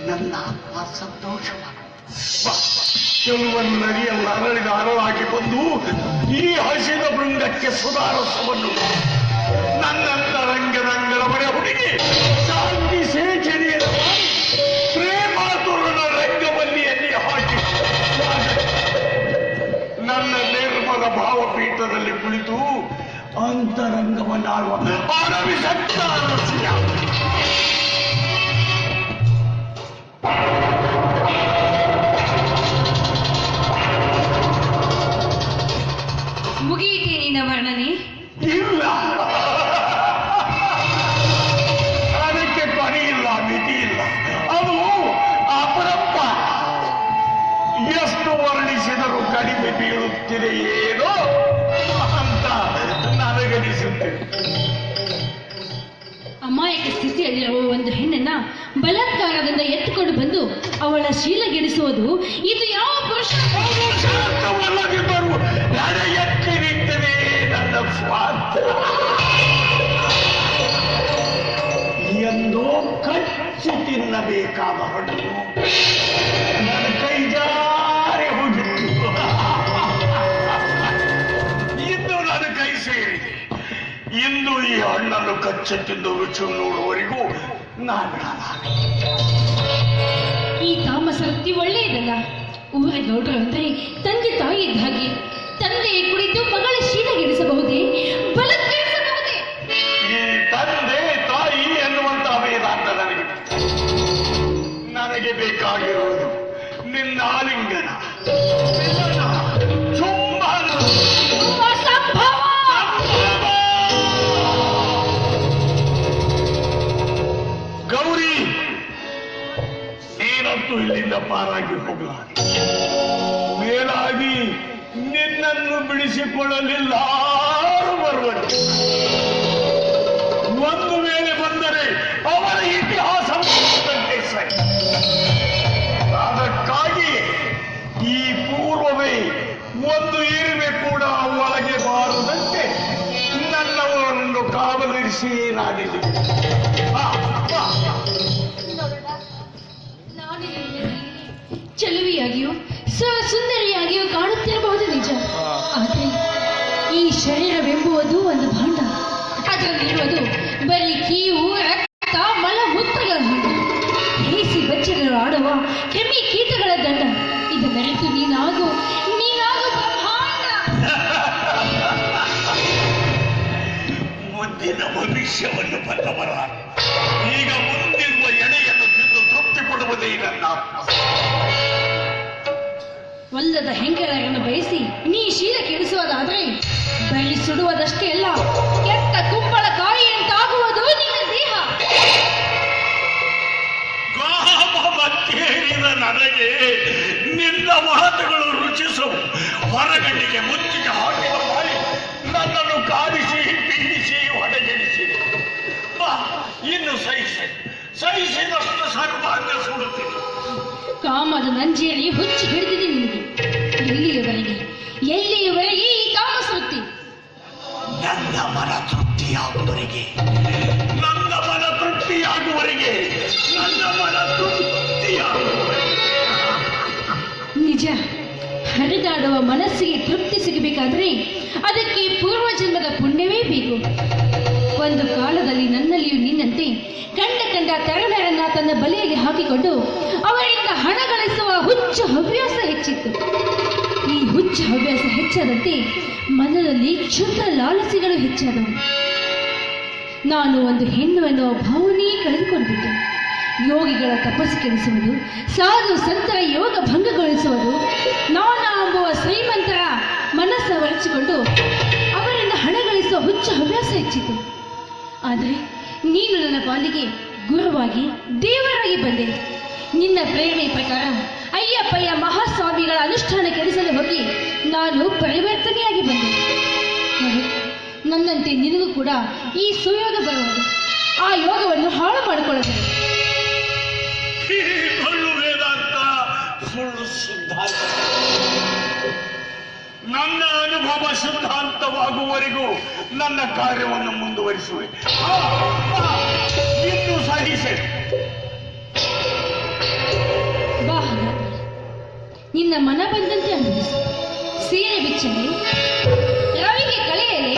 ನನ್ನ ಆತ್ಮ ಸಂತೋಷವಾಗುವುದು. ಕೆಲವನ್ನು ನದಿಯಲ್ಲಿ ಅರಳಿದ ಅರಳಾಗಿ ಬಂದು ಈ ಹಸಿದ ಬೃಂದಕ್ಕೆ ಸುಧಾರಸವನ್ನು ನನ್ನಂತರಂಗದಂಗರ ಮನೆ ಹುಡುಗಿ ಶಾಂತಿ ಸೇಚರಿಯನ್ನು ಪ್ರೇಮಾತುರನ ರಂಗವಲ್ಲಿಯಲ್ಲಿ ಹಾಕಿ ನನ್ನ ನಿರ್ಮಲ ಭಾವಪೀಠದಲ್ಲಿ ಕುಳಿತು ಅಂತರಂಗವನ್ನಾಡುವ ಆರವಿಸಕ್ತ ರಸಿಯ. ಮುಗಿಯಿತೆ ನಿನ್ನ ವರ್ಣನೆ? ಇಲ್ಲ, ಅದಕ್ಕೆ ಕೊನೆಯಿಲ್ಲ, ಮಿತಿ ಇಲ್ಲ. ಅದು ಅಪರಂಪ. ಎಷ್ಟು ವರ್ಣಿಸಿದರೂ ಕಡಿಮೆ ಬೀಳುತ್ತಿದೆ ಏನೋ ಅಂತ ನನಗನಿಸುತ್ತೆ. ಅಮಾಯಕ ಸ್ಥಿತಿಯಲ್ಲಿರುವ ಒಂದು ಹೆಣ್ಣನ್ನ ಬಲಾತ್ಕಾರದಿಂದ ಎತ್ತುಕೊಂಡು ಬಂದು ಅವಳ ಶೀಲಗೆಡಿಸುವುದು ಇದು ಯಾವ ಪುರುಷ? ಶಾಂತವಲ್ಲದಿದ್ದರೂ ನಡೆ ಎತ್ತಿ ನಿಂತದೆ ನನ್ನ ಸ್ವಾರ್ಥ ಎಂದೋ ಕಚ್ಚಿ ತಿನ್ನಬೇಕಾದ ಹಣ್ಣು ನನ್ನ ಕೈ ಜಾರಿ ಹೋಗಿತ್ತು. ಇಂದು ನನ್ನ ಕೈ ಸೇರಿದೆ. ಇಂದು ಈ ಹಣ್ಣನ್ನು ಕಚ್ಚಿ ತಿಂದು ರುಚಿ ನೋಡುವವರೆಗೂ ನಾನು ಈ ತಾಮಸಕ್ತಿ ಒಳ್ಳೆಯದಲ್ಲ. ಊರ ಗೌಡ್ರು ಅಂದ್ರೆ ತಂದೆ ತಾಯಿ ಇದ್ದ ಹಾಗೆ. ತಂದೆ ಕುಳಿತು ಮಗಳ ಶೀಲಗೆಡಿಸಬಹುದೇ, ಬಲತ್ಕರಿಸಬಹುದೇ? ಈ ತಂದೆ ತಾಯಿ ಎನ್ನುವಂತ ವೇದಾಂತ ನನಗೆ ಬೇಕಾಗಿರುವುದು ನಿನ್ನ ಆಲಿಂಗನ, ಚುಂಬನ. ಗೌರಿ, ನೀನಂತೂ ಇಲ್ಲಿಂದ ಪಾರಾಗಿ ಹೋಗಲಾರೆ. ಮೇಲಾಗಿ ನಿನ್ನನ್ನು ಬಿಡಿಸಿಕೊಳ್ಳಲಿಲ್ಲ ಬರುವರು. ಒಂದು ವೇಳೆ ಬಂದರೆ ಅವರ ಇತಿಹಾಸ ಸರಿ. ಅದಕ್ಕಾಗಿ ಈ ಪೂರ್ವವೇ ಒಂದು ಇರುವೆ ಕೂಡ ಒಳಗೆ ಬಾರದಂತೆ ನನ್ನವರನ್ನು ಕಾವಲಿರಿಸಿ ನಾನಿದೆ. ಚೆಲುವಿಯಾಗಿಯೂ ಸುಂದರಿಯಾಗಿಯೂ ಕಾಣುತ್ತಿರಬಹುದು ನಿಜ. ಆದರೆ ಈ ಶರೀರವೆಂಬುವುದು ಒಂದು ಭಾಂಡ. ಅದರಲ್ಲಿರುವುದು ಬರೀ ಕೀವು, ರಕ್ತ, ಮಲ, ಮೂತ್ರಗಳ ಹಣ್ಣು, ಹೇಸಿ ಬಚ್ಚಲು ಆಡುವ ಕ್ರಿಮಿ ಕೀಟಗಳ ದಂಡ. ಇದನ್ನೆರತು ನೀನಾಗು ಬ್ರಹ್ಮಾಂಡ. ಮುಂದಿನ ಭವಿಷ್ಯವನ್ನು ಬಲ್ಲವರ ಈಗ ಮುಂದಿರುವ ಎಣೆಯನ್ನು ತಿಂದು ತೃಪ್ತಿ ಪಡುವುದೇ ನನ್ನ ಒಲ್ಲದ ಹೆಂಗರನ್ನು ಬಯಸಿ ನೀ ಶೀಲ ಕೆಡಿಸುವುದಾದ್ರೆ ಬಳಿ ಸುಡುವುದಷ್ಟೇ ಅಲ್ಲ, ಕೆಟ್ಟ ಕುಂಬಳ ಕಾಯಿಯಂತಾಗುವುದು ನಿನ್ನ ದೇಹ. ಕೇಳಿದ ನನಗೆ ನಿನ್ನ ಮಾತುಗಳು ರುಚಿಸವು. ಹೊರಗಣ್ಣಿಗೆ ಮುಚ್ಚಿಗೆ ಹಾಕಿದ ಮಾಡಿ ನನ್ನನ್ನು ಕಾದಿಸಿ ಪೀಡಿಸಿ ಹೊಡೆಗೆಡಿಸಿದೆ. ಇನ್ನು ಸಹಿಸಿದಷ್ಟು ಸರ್ವಾಂಗ ಸುಡುತ್ತಿದೆ. ಕಾಮದ ನಂಜಿಯಲ್ಲಿ ಹುಚ್ಚಿ ಹಿಡಿದಿದೆ ನಿನಗೆ. ಎಲ್ಲಿಯವರೆಗೆ ಈ ಕಾಮಸ್ವೃತ್ತಿ? ನನ್ನ ಮನ ತೃಪ್ತಿಯಾಗುವವರೆಗೆ ನಿಜ. ಹರಿದಾಡುವ ಮನಸ್ಸಿಗೆ ತೃಪ್ತಿ ಸಿಗಬೇಕಾದ್ರೆ ಅದಕ್ಕೆ ಪೂರ್ವಜನ್ಮದ ಪುಣ್ಯವೇ ಬೇಕು. ಒಂದು ಕಾಲದಲ್ಲಿ ನನ್ನಲ್ಲಿಯೂ ನಿನ್ನಂತೆ ಕಂಡ ತರುಣರನ್ನ ತನ್ನ ಬಲೆಯಲ್ಲಿ ಹಾಕಿಕೊಂಡು ಅವರಿಂದ ಹಣ ಗಳಿಸುವ ಹುಚ್ಚು ಹವ್ಯಾಸ ಹೆಚ್ಚಿತ್ತು. ಈ ಹುಚ್ಚು ಹವ್ಯಾಸ ಹೆಚ್ಚಾದಂತೆ ಮನದಲ್ಲಿ ಕ್ಷುದ್ರ ಲಾಲಸೆಗಳು ಹೆಚ್ಚಾದವು. ನಾನು ಒಂದು ಹೆಣ್ಣು ಎನ್ನುವ ಭಾವನೆಯೇ ಕಳೆದುಕೊಂಡ್ಬಿಟ್ಟೆ. ಯೋಗಿಗಳ ತಪಸ್ಸು ಕೆಡಿಸುವುದು, ಸಾಧು ಸಂತರ ಯೋಗ ಭಂಗಗೊಳಿಸುವುದು, ನಾನ ಎಂಬುವ ಶ್ರೀಮಂತರ ಮನಸ್ಸು ವರಚಿಕೊಂಡು ಅವರಿಂದ ಹಣ ಗಳಿಸುವ ಹುಚ್ಚು ಹವ್ಯಾಸ ಹೆಚ್ಚಿತು. ಆದರೆ ನೀನು ನನ್ನ ಪಾಲಿಗೆ ಗುರುವಾಗಿ ದೇವರಾಗಿ ಬಂದೆ. ನಿನ್ನ ಪ್ರೇರಣೆ ಪ್ರಕಾರ ಅಯ್ಯಪ್ಪಯ್ಯ ಮಹಾಸ್ವಾಮಿಗಳ ಅನುಷ್ಠಾನ ಕೆಡಿಸಲು ಹೋಗಿ ನಾನು ಪರಿವರ್ತನೆಯಾಗಿ ಬಂದೆ. ನನ್ನಂತೆ ನಿನಗೂ ಕೂಡ ಈ ಸುಯೋಗ ಬರುವುದು. ಆ ಯೋಗವನ್ನು ಹಾಳು ಮಾಡಿಕೊಳ್ಳಬೇಕು. ಸುಳ್ಳು ಸಿದ್ಧಾಂತ. ನನ್ನ ಅನುಭವ ಸಿದ್ಧಾಂತವಾಗುವವರೆಗೂ ನನ್ನ ಕಾರ್ಯವನ್ನು ಮುಂದುವರಿಸುವೆ. ಇನ್ನು ಸಹಿಸೆ. ನಿನ್ನ ಮನ ಬಂದಂತೆ ಅನುಭವಿಸು. ಸೀರೆ ಬಿಚ್ಚಲೆ, ರವಿಗೆ ಕಳೆಯಲೆ,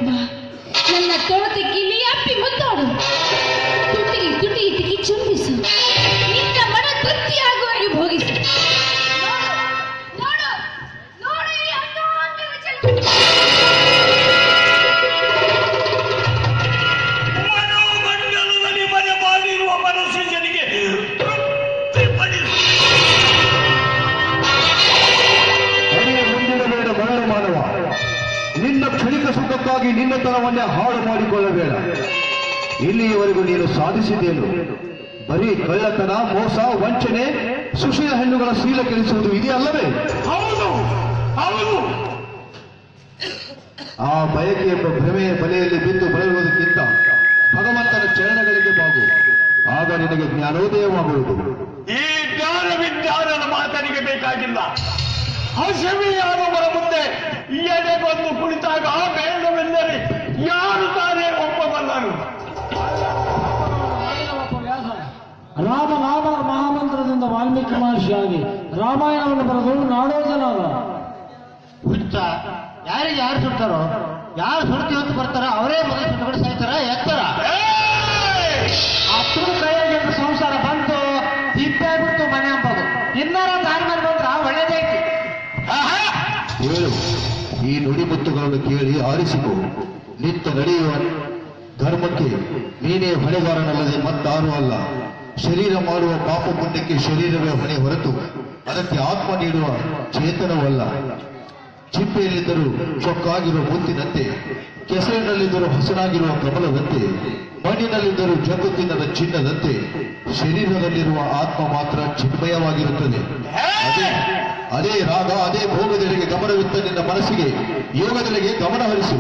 ಬಾ ನನ್ನ ತೊಳತೆ ಕಿಲಿ ಅಪ್ಪಿ ಮುದ್ದಾಡು, ತುಟಿ ತುಟಿ ತಿಕ್ಕಿ ಚುಂಬಿಸು, ನಿನ್ನ ಮನ ತೃಪ್ತಿಯಾಗುವವರೆಗೆ ಭೋಗಿಸು. ನೋಡು, ನೋಡು ಈ ಅಂಗಾಂಗದ ಚೆಲುವು. ಮನೋಮಂಡಲದಲ್ಲಿ ಮನೆ ಮಾಡಿರುವ ಮನಸ್ಸಿಗೆ ತೃಪ್ತಿಪಡಿಸು. ಅಡಿಯ ಮುಂದಿಡಬೇಡ ಮರಳು ಮಾನವ. ನಿನ್ನ ಕ್ಷಣಿಕ ಸುಖಕ್ಕಾಗಿ ನಿನ್ನತನವನ್ನೇ ಹಾಳು ಮಾಡಿಕೊಳ್ಳಬೇಡ. ಇಲ್ಲಿಯವರೆಗೂ ನೀನು ಸಾಧಿಸಿದ್ದೇನು? ಬರೀ ಕಳ್ಳತನ, ಮೋಸ, ವಂಚನೆ, ಸುಶೀಲ ಹೆಣ್ಣುಗಳ ಶೀಲ ಕೆಡಿಸುವುದು ಇದೆಯಲ್ಲವೇ? ಹೌದು ಹೌದು. ಆ ಬಯಕೆ ಎಂಬ ಭ್ರಮೆಯ ಬಲೆಯಲ್ಲಿ ಬಿದ್ದು ಬಳಲುವುದಕ್ಕಿಂತ ಭಗವಂತನ ಚರಣಗಳಿಗೆ ಬಾಗು. ಆಗ ನಿನಗೆ ಜ್ಞಾನೋದಯವಾಗುವುದು. ಈ ಜ್ಞಾನ ವಿಜ್ಞಾನದ ಮಾತನಿಗೆ ಬೇಕಾಗಿಲ್ಲ. ಹಸಿವೆಯಾದವರ ಮುಂದೆ ಎಡೆ ಬಂದು ಕುಳಿತಾಗ ಬೇಡವೆಂದರೆ ಯಾರು ತಾನೇ ಒಪ್ಪಬಲ್ಲರು? ರಾಮನಾಮ ಮಹಾಮಂತ್ರದಿಂದ ವಾಲ್ಮೀಕಿ ಮಹರ್ಷಿಯಾಗಿ ರಾಮಾಯಣವನ್ನು ಬರೆದು ನಾಡೋಜನಾದ. ಹುಚ್ಚ, ಯಾರಿಗೆ ಯಾರು ಸುಡ್ತಾರೋ, ಯಾರು ಸುಡ್ತಿ ಹೊತ್ತು ಬರ್ತಾರೋ ಅವರೇ ಮೊದಲು ಸುಟ್ಟುಕೊಂಡು ಸಾಯ್ತಾರ. ಎತ್ತರ ಹತ್ರ ಕೈಯಾಗಿ ಸಂಸಾರ ಬಂತು, ತಿಪ್ಪೆ ಬಿಟ್ಟು ಮನೆ ಅಂಬೋದು. ಇನ್ನಾರ ದಾರಿ ಮೇಲೆ ಬಂದ್ರ ಒಳ್ಳೇದೈತಿ. ಹೇಳು, ಈ ನುಡಿಮುತ್ತುಗಳನ್ನು ಕೇಳಿ ಆರಿಸಿಕೊ. ನಿತ್ಯ ನಡೆಯುವ ಧರ್ಮಕ್ಕೆ ನೀನೇ ಹೊಣೆಗಾರನಲ್ಲದೆ ಮತ್ತಾರೂ ಅಲ್ಲ. ಶರೀರ ಮಾಡುವ ಪಾಪ ಪುಣ್ಯಕ್ಕೆ ಶರೀರವೇ ಹೊಣೆ ಹೊರತು ಅದಕ್ಕೆ ಆತ್ಮ ನೀಡುವ ಚೇತನವಲ್ಲ. ಚಿಪ್ಪೆಯಲ್ಲಿದ್ದರೂ ಚೊಕ್ಕಾಗಿರುವ ಮುತ್ತಿನಂತೆ, ಕೆಸರಿನಲ್ಲಿದ್ದರೂ ಹಸನಾಗಿರುವ ಕಮಲದಂತೆ, ಮಣ್ಣಿನಲ್ಲಿದ್ದರೂ ಜಗ್ಗು ತಿನ್ನದ ಚಿನ್ನದಂತೆ ಶರೀರದಲ್ಲಿರುವ ಆತ್ಮ ಮಾತ್ರ ಚಿನ್ಮಯವಾಗಿರುತ್ತದೆ. ಅದೇ ರಾಗ, ಅದೇ ಭೋಗದೆಡೆಗೆ ಗಮನವಿತ್ತ ನಿನ್ನ ಮನಸ್ಸಿಗೆ ಯೋಗದೆಡೆಗೆ ಗಮನ ಹರಿಸು.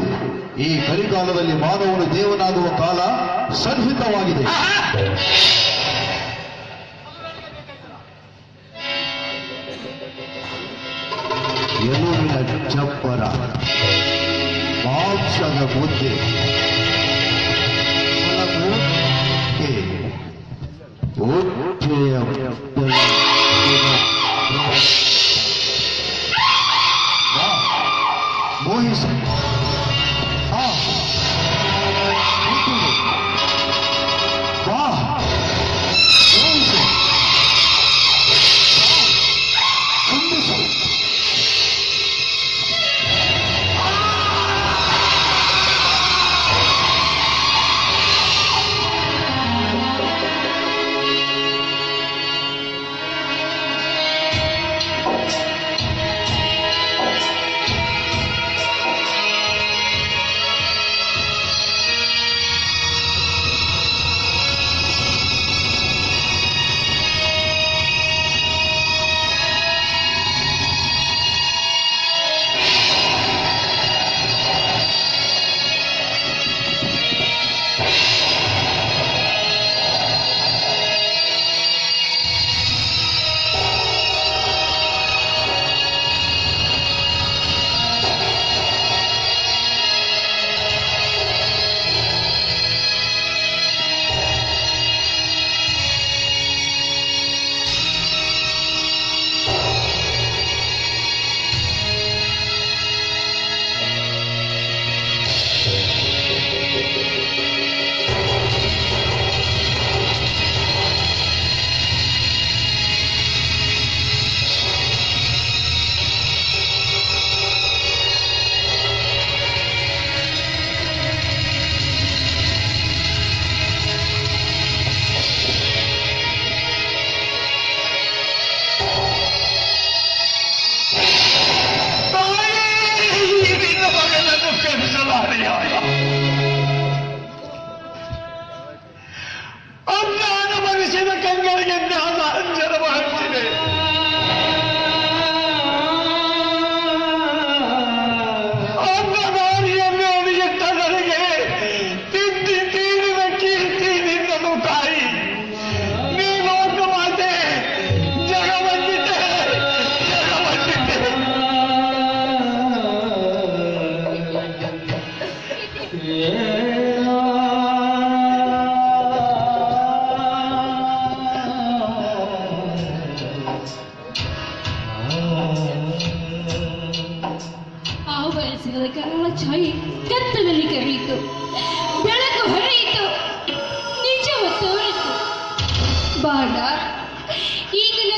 ಈ ಕಲಿಕಾಲದಲ್ಲಿ ಮಾನವನು ದೇವನಾಗುವ ಕಾಲ ಸನ್ನಿಹಿತವಾಗಿದೆ. ಎಲುಬಿನ ಚಪ್ಪರ, ಮಾಂಸದ ಮುದ್ದೆ, ಹೊಟ್ಟೆಯ ಮೋಹಿಸಿ ಕತ್ತಲಲ್ಲಿ ಕರೆಯಿತು, ಬೆಳಕು ಹೊಳೆಯಿತು, ನಿಜವು ತೋರಿತು. ಬಾಣ ಈಗಿನ